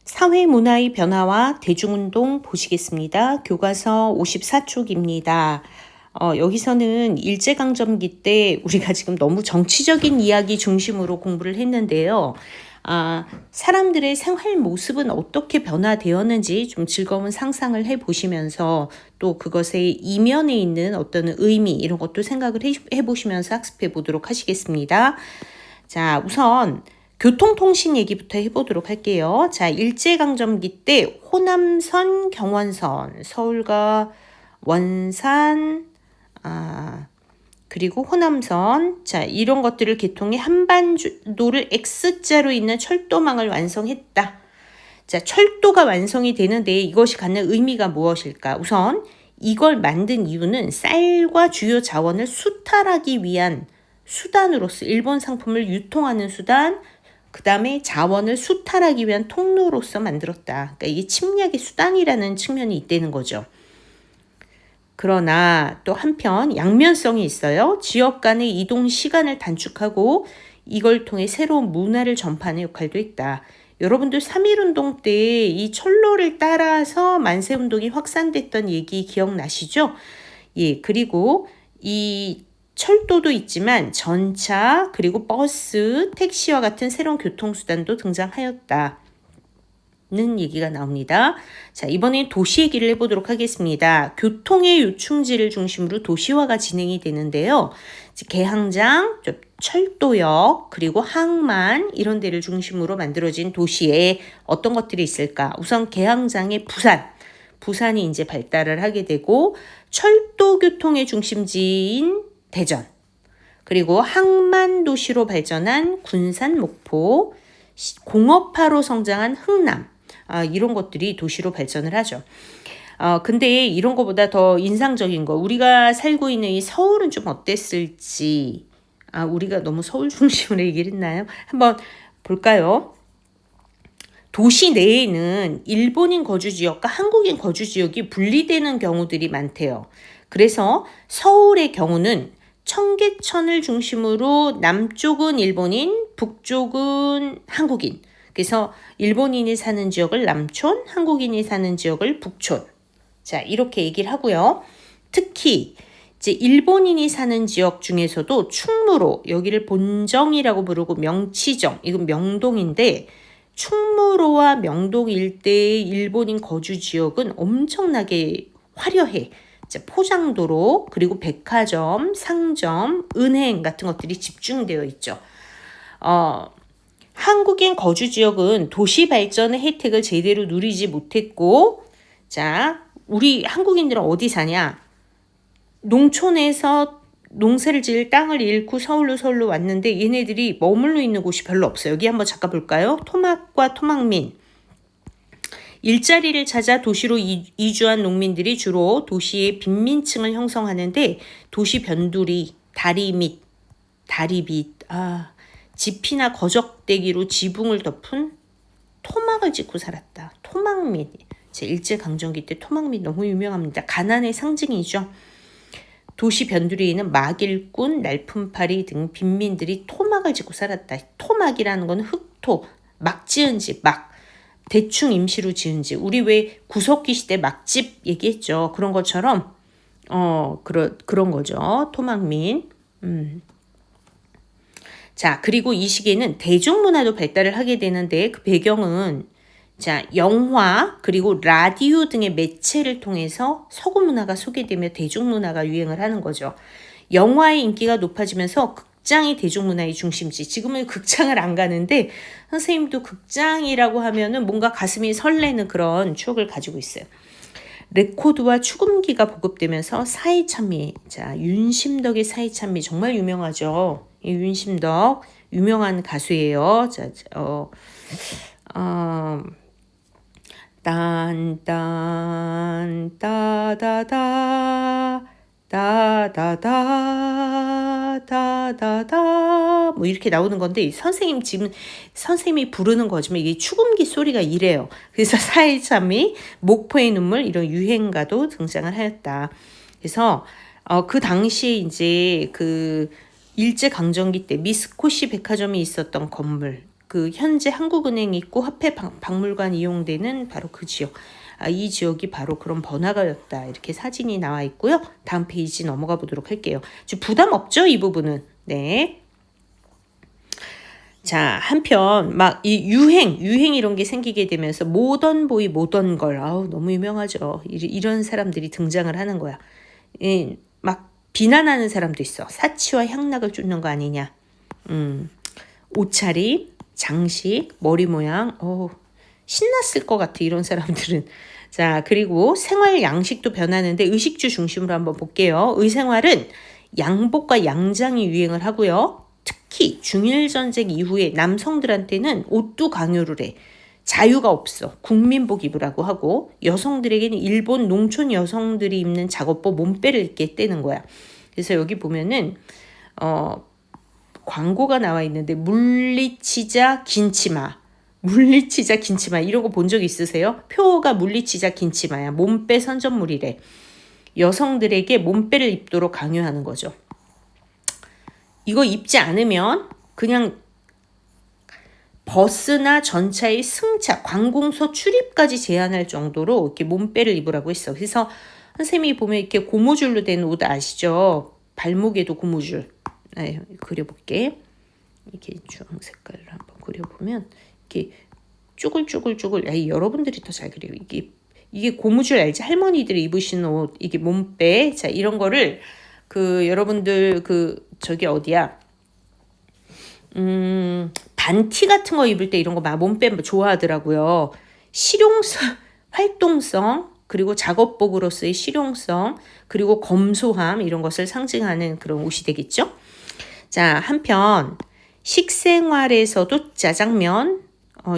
사회 문화의 변화와 대중운동 보시겠습니다. 교과서 54쪽입니다. 여기서는 일제강점기 때 우리가 지금 너무 정치적인 이야기 중심으로 공부를 했는데요. 사람들의 생활 모습은 어떻게 변화되었는지 좀 즐거운 상상을 해보시면서 또 그것의 이면에 있는 어떤 의미 이런 것도 생각을 해보시면서 학습해 보도록 하시겠습니다. 자, 우선 교통통신 얘기부터 해보도록 할게요. 자, 일제강점기 때 호남선, 경원선, 서울과 원산, 그리고 호남선, 자, 이런 것들을 개통해 한반도를 X자로 있는 철도망을 완성했다. 자, 철도가 완성이 되는데 이것이 갖는 의미가 무엇일까? 우선 이걸 만든 이유는 쌀과 주요 자원을 수탈하기 위한 수단으로서 일본 상품을 유통하는 수단, 그 다음에 자원을 수탈하기 위한 통로로서 만들었다. 그러니까 이게 침략의 수단이라는 측면이 있다는 거죠. 그러나 또 한편 양면성이 있어요. 지역 간의 이동 시간을 단축하고 이걸 통해 새로운 문화를 전파하는 역할도 있다. 여러분들 3.1운동 때 이 철로를 따라서 만세운동이 확산됐던 얘기 기억나시죠? 예, 그리고 이 철도도 있지만 전차, 그리고 버스, 택시와 같은 새로운 교통수단도 등장하였다. 는 얘기가 나옵니다. 자, 이번엔 도시 얘기를 해보도록 하겠습니다. 교통의 요충지를 중심으로 도시화가 진행이 되는데요. 개항장, 철도역, 그리고 항만 이런 데를 중심으로 만들어진 도시에 어떤 것들이 있을까? 우선 개항장의 부산이 이제 발달을 하게 되고 철도 교통의 중심지인 대전, 그리고 항만 도시로 발전한 군산, 목포, 공업화로 성장한 흥남, 이런 것들이 도시로 발전을 하죠. 근데 이런 거보다 더 인상적인 거, 우리가 살고 있는 이 서울은 좀 어땠을지, 우리가 너무 서울 중심으로 얘기를 했나요? 한번 볼까요? 도시 내에는 일본인 거주 지역과 한국인 거주 지역이 분리되는 경우들이 많대요. 그래서 서울의 경우는 청계천을 중심으로 남쪽은 일본인, 북쪽은 한국인. 그래서 일본인이 사는 지역을 남촌, 한국인이 사는 지역을 북촌. 자, 이렇게 얘기를 하고요. 특히 이제 일본인이 사는 지역 중에서도 충무로, 여기를 본정이라고 부르고 명치정, 이건 명동인데 충무로와 명동 일대의 일본인 거주 지역은 엄청나게 화려해. 포장도로, 그리고 백화점, 상점, 은행 같은 것들이 집중되어 있죠. 한국인 거주 지역은 도시 발전의 혜택을 제대로 누리지 못했고, 자, 우리 한국인들은 어디 사냐? 농촌에서 농사를 지을 땅을 잃고 서울로 왔는데 얘네들이 머물러 있는 곳이 별로 없어요. 여기 한번 잠깐 볼까요? 토막과 토막민. 일자리를 찾아 도시로 이주한 농민들이 주로 도시의 빈민층을 형성하는데 도시 변두리, 다리밑, 지피나 거적대기로 지붕을 덮은 토막을 짓고 살았다. 토막민. 일제강점기 때 토막민 너무 유명합니다. 가난의 상징이죠. 도시 변두리에는 막일꾼, 날품파리 등 빈민들이 토막을 짓고 살았다. 토막이라는 건 흙토, 막 지은 집, 대충 임시로 지은 집. 우리 왜 구석기 시대 막집 얘기했죠. 그런 것처럼 그런 거죠. 토막민. 자, 그리고 이 시기에는 대중문화도 발달을 하게 되는데 그 배경은 영화 그리고 라디오 등의 매체를 통해서 서구 문화가 소개되며 대중문화가 유행을 하는 거죠. 영화의 인기가 높아지면서 극장이 대중문화의 중심지. 지금은 극장을 안 가는데 선생님도 극장이라고 하면은 뭔가 가슴이 설레는 그런 추억을 가지고 있어요. 레코드와 축음기가 보급되면서 사이찬미. 자, 윤심덕의 사이찬미 정말 유명하죠. 이 윤심덕 유명한 가수예요. 딴딴 따다다 다다다 뭐 이렇게 나오는 건데 선생님이 부르는 거지만 이게 축음기 소리가 이래요. 그래서 사이참이 목포의 눈물 이런 유행가도 등장을 하였다. 그래서 그 당시에 이제 그 일제강점기 때 미스코시 백화점이 있었던 건물, 그 현재 한국은행 있고 화폐박물관 이용되는 바로 그 지역. 이 지역이 바로 그런 번화가였다. 이렇게 사진이 나와 있고요. 다음 페이지 넘어가 보도록 할게요. 부담 없죠? 이 부분은. 네. 자, 한편 막 이 유행 이런 게 생기게 되면서 모던보이 모던걸 너무 유명하죠. 이런 사람들이 등장을 하는 거야. 막 비난하는 사람도 있어. 사치와 향락을 쫓는 거 아니냐. 옷차림, 장식, 머리 모양, 신났을 것 같아 이런 사람들은. 자, 그리고 생활 양식도 변하는데 의식주 중심으로 한번 볼게요. 의생활은 양복과 양장이 유행을 하고요. 특히 중일전쟁 이후에 남성들한테는 옷도 강요를 해. 자유가 없어. 국민복 입으라고 하고 여성들에게는 일본 농촌 여성들이 입는 작업복 몸빼를 입게 떼는 거야. 그래서 여기 보면은 광고가 나와 있는데 물리치자 긴치마 이런 거 본 적 있으세요? 표가 물리치자 긴치마야. 몸빼 선전물이래. 여성들에게 몸빼를 입도록 강요하는 거죠. 이거 입지 않으면 그냥 버스나 전차의 승차, 관공서 출입까지 제한할 정도로 이렇게 몸빼를 입으라고 했어. 그래서 선생님이 보면 이렇게 고무줄로 된 옷 아시죠? 발목에도 고무줄. 그려볼게. 이렇게 주황 색깔로 한번 그려보면 이렇게 쪼글쪼글. 여러분들이 더 잘 그려요. 이게 고무줄 알지? 할머니들이 입으시는 옷, 이게 몸빼. 자, 이런 거를 여러분들 저기 어디야? 반티 같은 거 입을 때 이런 거 막 몸빼 좋아하더라고요. 실용성, 활동성, 그리고 작업복으로서의 실용성, 그리고 검소함 이런 것을 상징하는 그런 옷이 되겠죠. 자, 한편 식생활에서도 짜장면,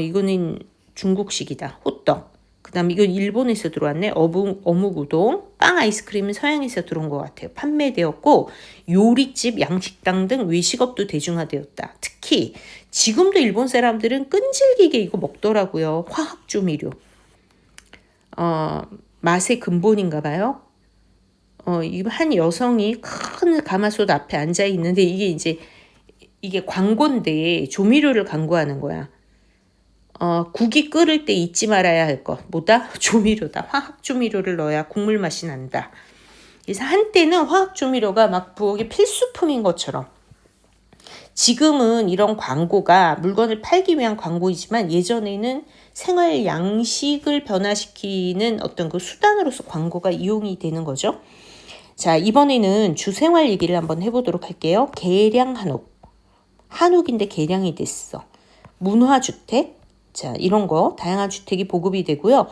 이거는 중국식이다. 호떡. 그 다음에 이건 일본에서 들어왔네. 어묵 우동, 빵 아이스크림은 서양에서 들어온 것 같아요. 판매되었고 요리집, 양식당 등 외식업도 대중화되었다. 특히 지금도 일본 사람들은 끈질기게 이거 먹더라고요. 화학조미료. 맛의 근본인가 봐요. 한 여성이 큰 가마솥 앞에 앉아 있는데 이게 광고인데 조미료를 광고하는 거야. 국이 끓을 때 잊지 말아야 할 것. 뭐다? 조미료다. 화학조미료를 넣어야 국물 맛이 난다. 그래서 한때는 화학조미료가 막 부엌의 필수품인 것처럼. 지금은 이런 광고가 물건을 팔기 위한 광고이지만 예전에는 생활 양식을 변화시키는 어떤 그 수단으로서 광고가 이용이 되는 거죠. 자, 이번에는 주생활 얘기를 한번 해보도록 할게요. 계량 한옥. 한옥인데 계량이 됐어. 문화주택. 자, 이런 거 다양한 주택이 보급이 되고요.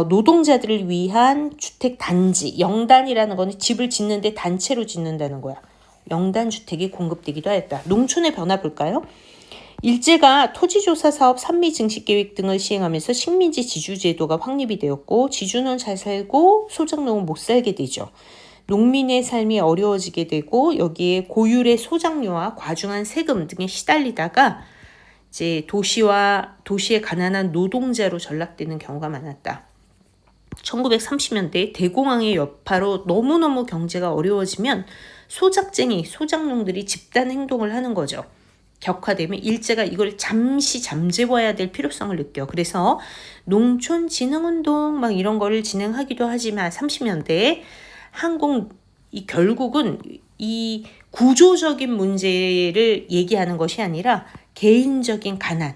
노동자들을 위한 주택 단지, 영단이라는 거는 집을 짓는데 단체로 짓는다는 거야. 영단 주택이 공급되기도 하였다. 농촌의 변화 볼까요? 일제가 토지조사 사업 산미 증식 계획 등을 시행하면서 식민지 지주 제도가 확립이 되었고 지주는 잘 살고 소작농은 못 살게 되죠. 농민의 삶이 어려워지게 되고 여기에 고율의 소작료와 과중한 세금 등에 시달리다가 이제 도시의 가난한 노동자로 전락되는 경우가 많았다. 1930년대 대공황의 여파로 너무너무 경제가 어려워지면 소작농들이 집단 행동을 하는 거죠. 격화되면 일제가 이걸 잠시 잠재워야 될 필요성을 느껴. 그래서 농촌진흥운동 막 이런 거를 진행하기도 하지만 30년대에 결국은 이 구조적인 문제를 얘기하는 것이 아니라 개인적인 가난,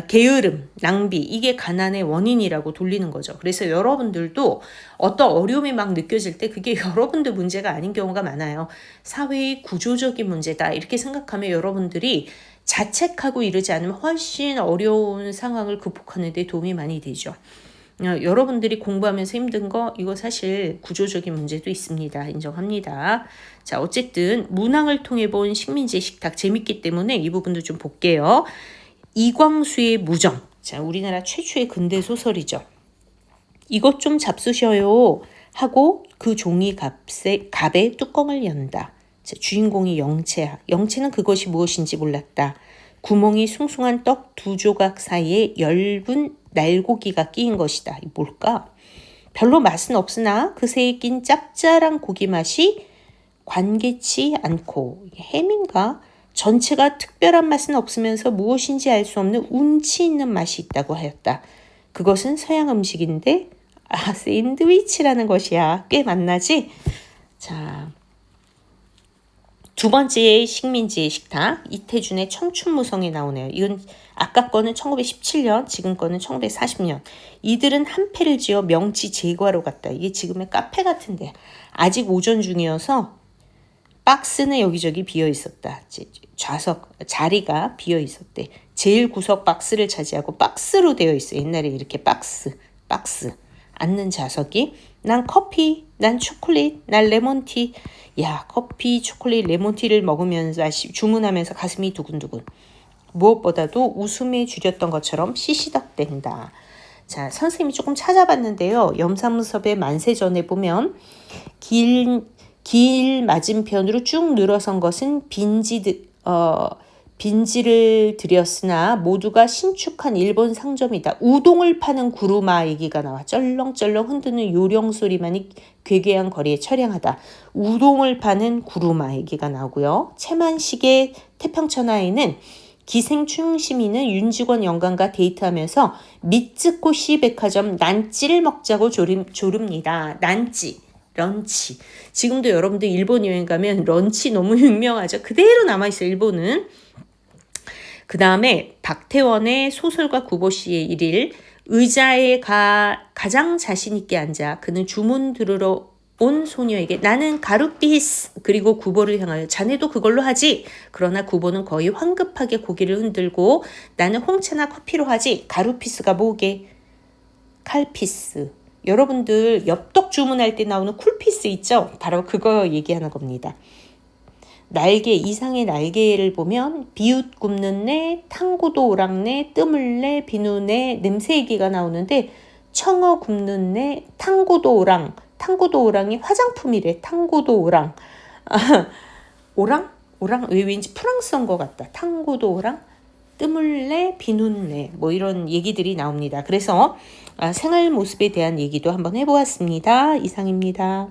게으름, 낭비, 이게 가난의 원인이라고 돌리는 거죠. 그래서 여러분들도 어떤 어려움이 막 느껴질 때 그게 여러분들 문제가 아닌 경우가 많아요. 사회의 구조적인 문제다 이렇게 생각하면 여러분들이 자책하고 이러지 않으면 훨씬 어려운 상황을 극복하는 데 도움이 많이 되죠. 여러분들이 공부하면서 힘든 거 이거 사실 구조적인 문제도 있습니다. 인정합니다. 자, 어쨌든 문항을 통해 본 식민지 식탁 재밌기 때문에 이 부분도 좀 볼게요. 이광수의 무정. 자, 우리나라 최초의 근대 소설이죠. 이것 좀 잡수셔요 하고 그 종이 갑의 뚜껑을 연다. 자, 주인공이 영채야. 영채는 그것이 무엇인지 몰랐다. 구멍이 숭숭한 떡 2조각 사이에 엷은 날고기가 끼인 것이다. 이 뭘까? 별로 맛은 없으나 그새에 낀 짭짤한 고기 맛이 관개치 않고 햄인가? 전체가 특별한 맛은 없으면서 무엇인지 알 수 없는 운치 있는 맛이 있다고 하였다. 그것은 서양 음식인데 샌드위치라는 것이야. 꽤 맛나지? 자, 두 번째 식민지의 식탁, 이태준의 청춘무성에 나오네요. 이건 아까 거는 1917년, 지금 거는 1940년. 이들은 한 패를 지어 명치 제거하러 갔다. 이게 지금의 카페 같은데 아직 오전 중이어서 박스는 여기저기 비어 있었다. 좌석 자리가 비어 있었대. 제일 구석 박스를 차지하고 박스로 되어 있어. 옛날에 이렇게 박스 앉는 좌석이. 난 커피, 난 초콜릿, 난 레몬티. 야, 커피, 초콜릿, 레몬티를 먹으면서 주문하면서 가슴이 두근두근. 무엇보다도 웃음에 줄였던 것처럼 시시덕댄다. 자, 선생님이 조금 찾아봤는데요. 염산무섭의 만세전에 보면 길 맞은편으로 쭉 늘어선 것은 빈지를 들였으나 모두가 신축한 일본 상점이다. 우동을 파는 구루마 얘기가 나와. 쩔렁쩔렁 흔드는 요령 소리만이 괴괴한 거리에 처량하다. 우동을 파는 구루마 얘기가 나오고요. 채만식의 태평천하에는 기생충 시민은 윤직원 영감과 데이트하면서 미츠코시 백화점 난찌를 먹자고 조릅니다. 난찌. 런치. 지금도 여러분들 일본 여행 가면 런치 너무 유명하죠. 그대로 남아있어요. 일본은. 그 다음에 박태원의 소설가 구보씨의 일일. 의자에 가장 자신 있게 앉아 그는 주문 들으러 온 소녀에게 나는 가루피스 그리고 구보를 향하여 자네도 그걸로 하지. 그러나 구보는 거의 황급하게 고개를 흔들고 나는 홍차나 커피로 하지. 가루피스가 뭐게? 칼피스. 여러분들 엽떡 주문할 때 나오는 쿨피스 있죠? 바로 그거 얘기하는 겁니다. 날개, 이상의 날개를 보면 비웃 굽는 내, 탕고도 오랑내, 뜸을 내, 비누 내, 냄새 얘기가 나오는데 청어 굽는 내, 탕고도 오랑, 탕고도 오랑이 화장품이래. 탕고도 오랑. 오랑? 오랑? 왠지 프랑스어인 것 같다. 탕고도 오랑? 뜸을 내, 비눈 내, 뭐 이런 얘기들이 나옵니다. 그래서 생활 모습에 대한 얘기도 한번 해보았습니다. 이상입니다.